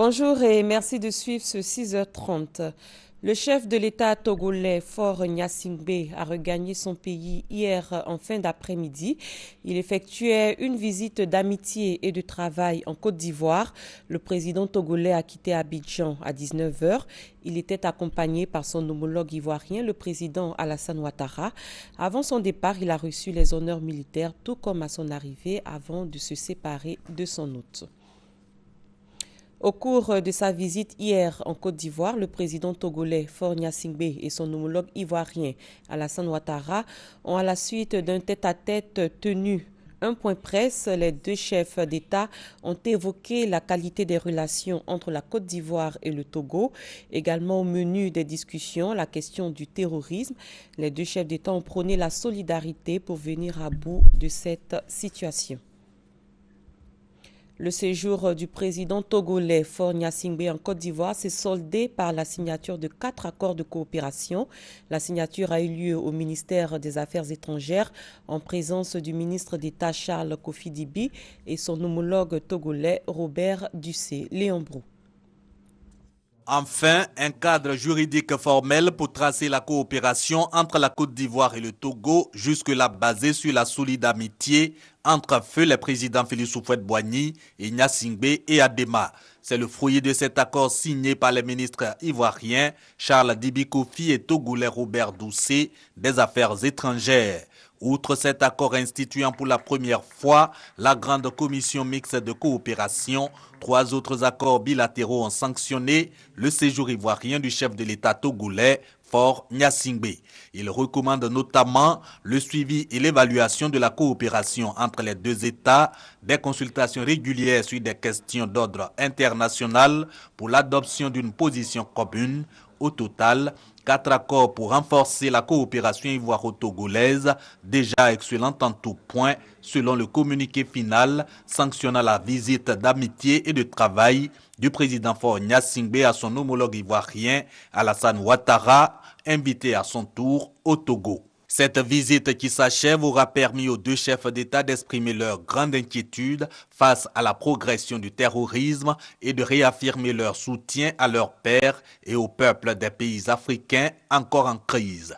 Bonjour et merci de suivre ce 6h30. Le chef de l'État togolais, Faure Gnassingbé, a regagné son pays hier en fin d'après-midi. Il effectuait une visite d'amitié et de travail en Côte d'Ivoire. Le président togolais a quitté Abidjan à 19h. Il était accompagné par son homologue ivoirien, le président Alassane Ouattara. Avant son départ, il a reçu les honneurs militaires, tout comme à son arrivée, avant de se séparer de son hôte. Au cours de sa visite hier en Côte d'Ivoire, le président togolais Faure Gnassingbé et son homologue ivoirien Alassane Ouattara ont, à la suite d'un tête-à-tête tenu un point presse, les deux chefs d'État ont évoqué la qualité des relations entre la Côte d'Ivoire et le Togo. Également au menu des discussions, la question du terrorisme. Les deux chefs d'État ont prôné la solidarité pour venir à bout de cette situation. Le séjour du président togolais Faure Gnassingbé en Côte d'Ivoire s'est soldé par la signature de 4 accords de coopération. La signature a eu lieu au ministère des Affaires étrangères en présence du ministre d'État Charles Kofi Dibi et son homologue togolais Robert Dussé. Léon Brou. Enfin, un cadre juridique formel pour tracer la coopération entre la Côte d'Ivoire et le Togo, jusque-là basée sur la solide amitié entre feu les présidents Félix Houphouët-Boigny et Gnassingbé et Adema. C'est le fruit de cet accord signé par les ministres ivoiriens Charles Dibi Kofi et togolais Robert Dussé des Affaires étrangères. Outre cet accord instituant pour la première fois la grande commission mixte de coopération, 3 autres accords bilatéraux ont sanctionné le séjour ivoirien du chef de l'État togolais, Faure Gnassingbé. Il recommande notamment le suivi et l'évaluation de la coopération entre les deux États, des consultations régulières sur des questions d'ordre international pour l'adoption d'une position commune. Au total, 4 accords pour renforcer la coopération ivoiro-togolaise, déjà excellente en tout point, selon le communiqué final sanctionnant la visite d'amitié et de travail du président Faure Gnassingbé à son homologue ivoirien Alassane Ouattara, invité à son tour au Togo. Cette visite qui s'achève aura permis aux deux chefs d'État d'exprimer leur grande inquiétude face à la progression du terrorisme et de réaffirmer leur soutien à leurs pairs et au peuple des pays africains encore en crise.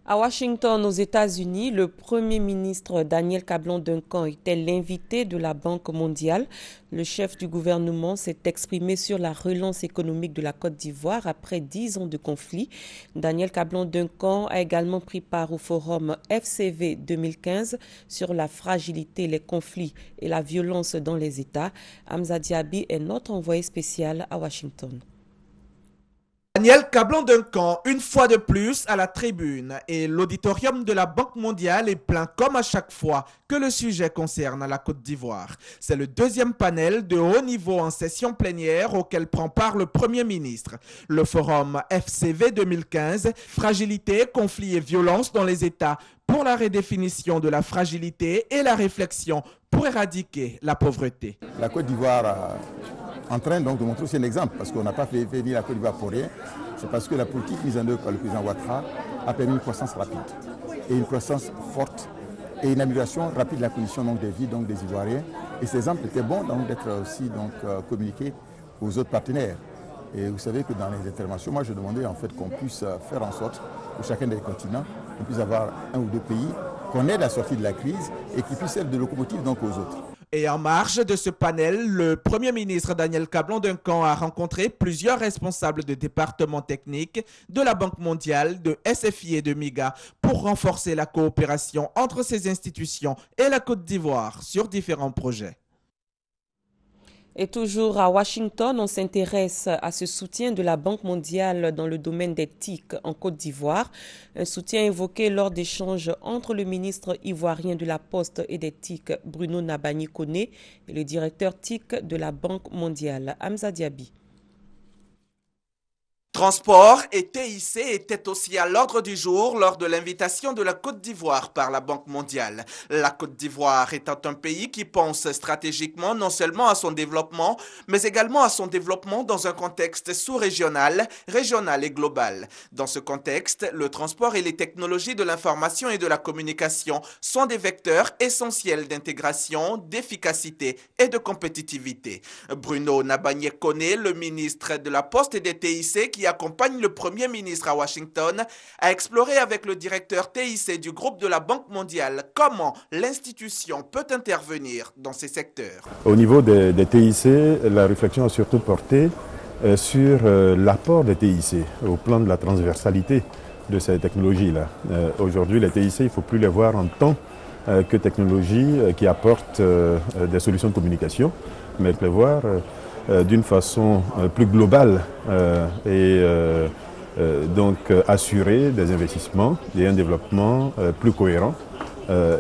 À Washington, aux États-Unis, le Premier ministre Daniel Cablon-Duncan était l'invité de la Banque mondiale. Le chef du gouvernement s'est exprimé sur la relance économique de la Côte d'Ivoire après 10 ans de conflit. Daniel Cablon-Duncan a également pris part au forum FCV 2015 sur la fragilité, les conflits et la violence dans les États. Hamza Diaby est notre envoyé spécial à Washington. Daniel Cablon-Duncan, une fois de plus à la tribune, et l'auditorium de la Banque mondiale est plein comme à chaque fois que le sujet concerne la Côte d'Ivoire. C'est le deuxième panel de haut niveau en session plénière auquel prend part le Premier ministre. Le forum FCV 2015, fragilité, conflits et violence dans les États, pour la redéfinition de la fragilité et la réflexion pour éradiquer la pauvreté. La Côte d'Ivoire en train donc de montrer aussi un exemple, parce qu'on n'a pas fait venir la Côte d'Ivoire pour rien. C'est parce que la politique mise en œuvre par le président Ouattara a permis une croissance rapide et une croissance forte et une amélioration rapide de la condition donc, des vies donc, des Ivoiriens. Et ces exemples étaient bons d'être aussi communiqués aux autres partenaires. Et vous savez que dans les interventions, moi je demandais en fait qu'on puisse faire en sorte que chacun des continents, on puisse avoir un ou deux pays, qu'on aide à sortir de la crise et qui puissent être de locomotives donc aux autres. Et en marge de ce panel, le Premier ministre Daniel Cablon-Duncan a rencontré plusieurs responsables de départements techniques de la Banque mondiale, de SFI et de MIGA pour renforcer la coopération entre ces institutions et la Côte d'Ivoire sur différents projets. Et toujours à Washington, on s'intéresse à ce soutien de la Banque mondiale dans le domaine des TIC en Côte d'Ivoire. Un soutien évoqué lors d'échanges entre le ministre ivoirien de la Poste et des TIC, Bruno Nabagny-Koné, et le directeur TIC de la Banque mondiale, Hamza Diaby. Transport et TIC étaient aussi à l'ordre du jour lors de l'invitation de la Côte d'Ivoire par la Banque mondiale. La Côte d'Ivoire étant un pays qui pense stratégiquement non seulement à son développement, mais également à son développement dans un contexte sous-régional, régional et global. Dans ce contexte, le transport et les technologies de l'information et de la communication sont des vecteurs essentiels d'intégration, d'efficacité et de compétitivité. Bruno Nabagné-Koné, le ministre de la Poste et des TIC, qui accompagne le Premier ministre à Washington, a exploré avec le directeur TIC du groupe de la Banque mondiale comment l'institution peut intervenir dans ces secteurs. Au niveau des TIC, la réflexion a surtout porté sur l'apport des TIC au plan de la transversalité de ces technologies-là. Aujourd'hui, les TIC, il ne faut plus les voir en tant que technologies qui apportent des solutions de communication, mais les voir d'une façon plus globale et donc assurer des investissements et un développement plus cohérent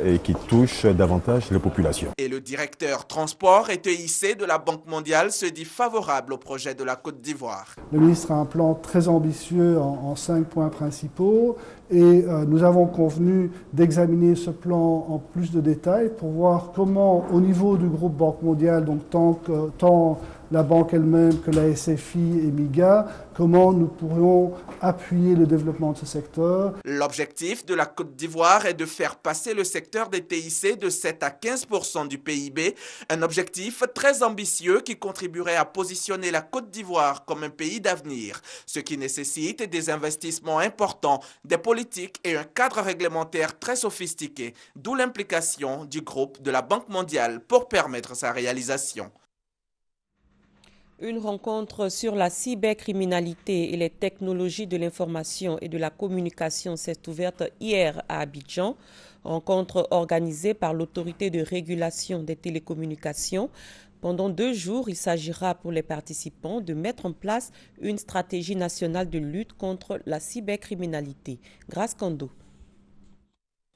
et qui touche davantage les populations. Et le directeur transport et TIC de la Banque mondiale se dit favorable au projet de la Côte d'Ivoire. Le ministre a un plan très ambitieux en 5 points principaux et nous avons convenu d'examiner ce plan en plus de détails pour voir comment, au niveau du groupe Banque mondiale, donc tant la banque elle-même que la SFI et MIGA, comment nous pourrions appuyer le développement de ce secteur. L'objectif de la Côte d'Ivoire est de faire passer le secteur des TIC de 7 à 15% du PIB, un objectif très ambitieux qui contribuerait à positionner la Côte d'Ivoire comme un pays d'avenir, ce qui nécessite des investissements importants, des politiques et un cadre réglementaire très sophistiqué, d'où l'implication du groupe de la Banque mondiale pour permettre sa réalisation. Une rencontre sur la cybercriminalité et les technologies de l'information et de la communication s'est ouverte hier à Abidjan. Rencontre organisée par l'autorité de régulation des télécommunications. Pendant 2 jours, il s'agira pour les participants de mettre en place une stratégie nationale de lutte contre la cybercriminalité. Grace Kando.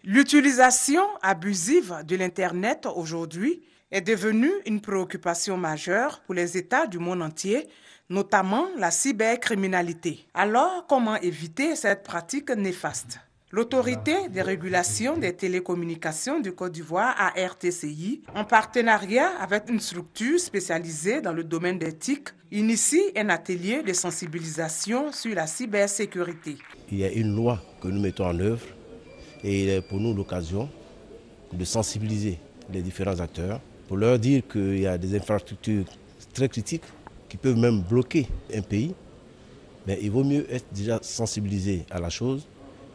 L'utilisation abusive de l'Internet aujourd'hui est devenue une préoccupation majeure pour les États du monde entier, notamment la cybercriminalité. Alors, comment éviter cette pratique néfaste? L'Autorité de régulation des télécommunications du Côte d'Ivoire, ARTCI, en partenariat avec une structure spécialisée dans le domaine d'éthique, initie un atelier de sensibilisation sur la cybersécurité. Il y a une loi que nous mettons en œuvre et il est pour nous l'occasion de sensibiliser les différents acteurs pour leur dire qu'il y a des infrastructures très critiques qui peuvent même bloquer un pays. Mais il vaut mieux être déjà sensibilisé à la chose,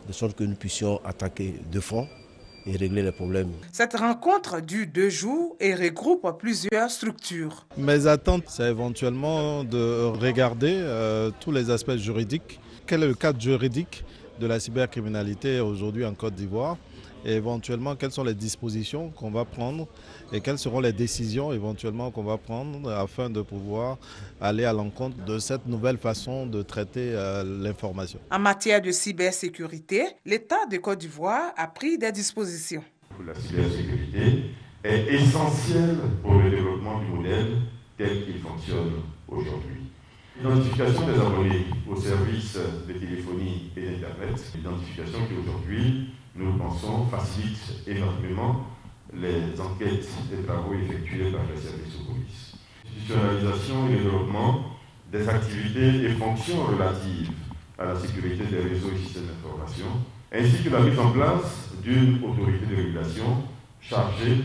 de sorte que nous puissions attaquer de front et régler les problèmes. Cette rencontre dure 2 jours et regroupe plusieurs structures. Mes attentes, c'est éventuellement de regarder tous les aspects juridiques. Quel est le cadre juridique de la cybercriminalité aujourd'hui en Côte d'Ivoire? Et éventuellement, quelles sont les dispositions qu'on va prendre et quelles seront les décisions éventuellement qu'on va prendre afin de pouvoir aller à l'encontre de cette nouvelle façon de traiter l'information. En matière de cybersécurité, l'État de Côte d'Ivoire a pris des dispositions. La cybersécurité est essentielle pour le développement du modèle tel qu'il fonctionne aujourd'hui. L'identification des abonnés au service de téléphonie et d'Internet, identification qui aujourd'hui, nous pensons, facilite énormément les enquêtes et travaux effectués par les services de police. L'institutionnalisation et le développement des activités et fonctions relatives à la sécurité des réseaux et systèmes d'information, ainsi que la mise en place d'une autorité de régulation chargée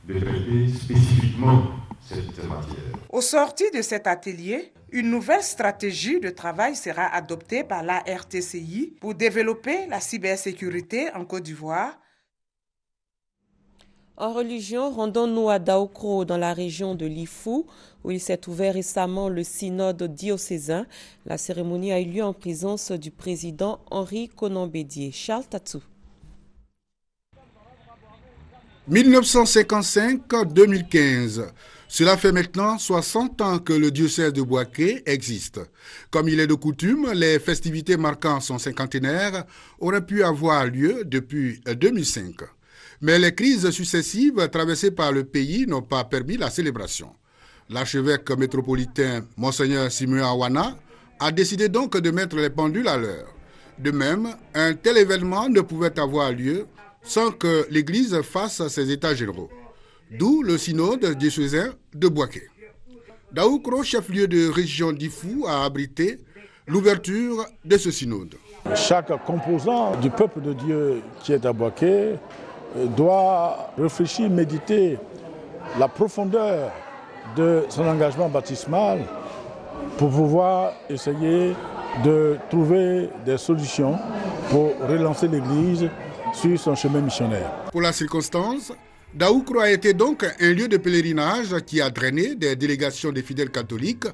de traiter spécifiquement cette matière. Au sortir de cet atelier, une nouvelle stratégie de travail sera adoptée par la RTCI pour développer la cybersécurité en Côte d'Ivoire. En religion, rendons-nous à Daokro, dans la région de Lifou, où il s'est ouvert récemment le synode diocésain. La cérémonie a eu lieu en présence du président Henri Konan-Bédié. Charles Tatsou. 1955-2015. Cela fait maintenant 60 ans que le diocèse de Bouaké existe. Comme il est de coutume, les festivités marquant son cinquantenaire auraient pu avoir lieu depuis 2005. Mais les crises successives traversées par le pays n'ont pas permis la célébration. L'archevêque métropolitain Monseigneur Simeon Awana a décidé donc de mettre les pendules à l'heure. De même, un tel événement ne pouvait avoir lieu sans que l'Église fasse ses états généraux. D'où le synode diocésain de Bouaké. Daoukro, chef-lieu de région d'Ifou, a abrité l'ouverture de ce synode. Chaque composant du peuple de Dieu qui est à Bouaké doit réfléchir, méditer la profondeur de son engagement baptismal pour pouvoir essayer de trouver des solutions pour relancer l'Église sur son chemin missionnaire. Pour la circonstance, Daoukro a été donc un lieu de pèlerinage qui a drainé des délégations des fidèles catholiques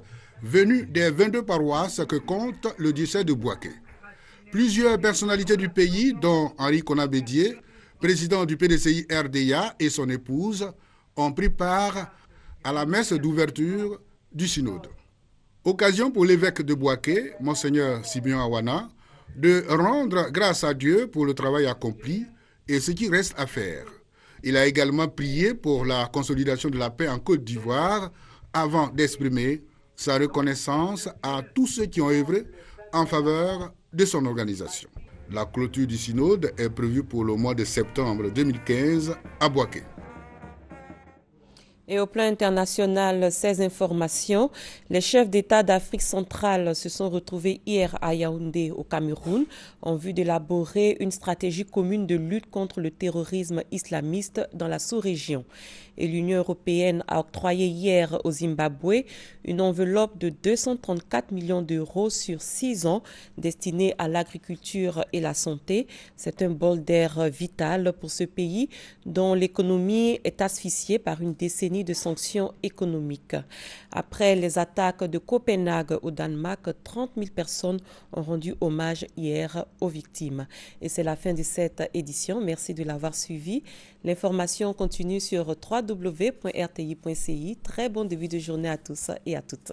venus des 22 paroisses que compte le diocèse de Bouaké. Plusieurs personnalités du pays, dont Henri Konabédié, président du PDCI RDA, et son épouse, ont pris part à la messe d'ouverture du synode. Occasion pour l'évêque de Bouaké, Monseigneur Simeon Awana, de rendre grâce à Dieu pour le travail accompli et ce qui reste à faire. Il a également prié pour la consolidation de la paix en Côte d'Ivoire avant d'exprimer sa reconnaissance à tous ceux qui ont œuvré en faveur de son organisation. La clôture du synode est prévue pour le mois de septembre 2015 à Bouaké. Et au plan international, ces informations, les chefs d'État d'Afrique centrale se sont retrouvés hier à Yaoundé, au Cameroun, en vue d'élaborer une stratégie commune de lutte contre le terrorisme islamiste dans la sous-région. Et l'Union européenne a octroyé hier au Zimbabwe une enveloppe de 234 millions d'euros sur 6 ans destinée à l'agriculture et la santé. C'est un bol d'air vital pour ce pays dont l'économie est asphyxiée par une décennie de sanctions économiques. Après les attaques de Copenhague au Danemark, 30 000 personnes ont rendu hommage hier aux victimes. Et c'est la fin de cette édition. Merci de l'avoir suivi. L'information continue sur www.rti.ci. Très bon début de journée à tous et à toutes.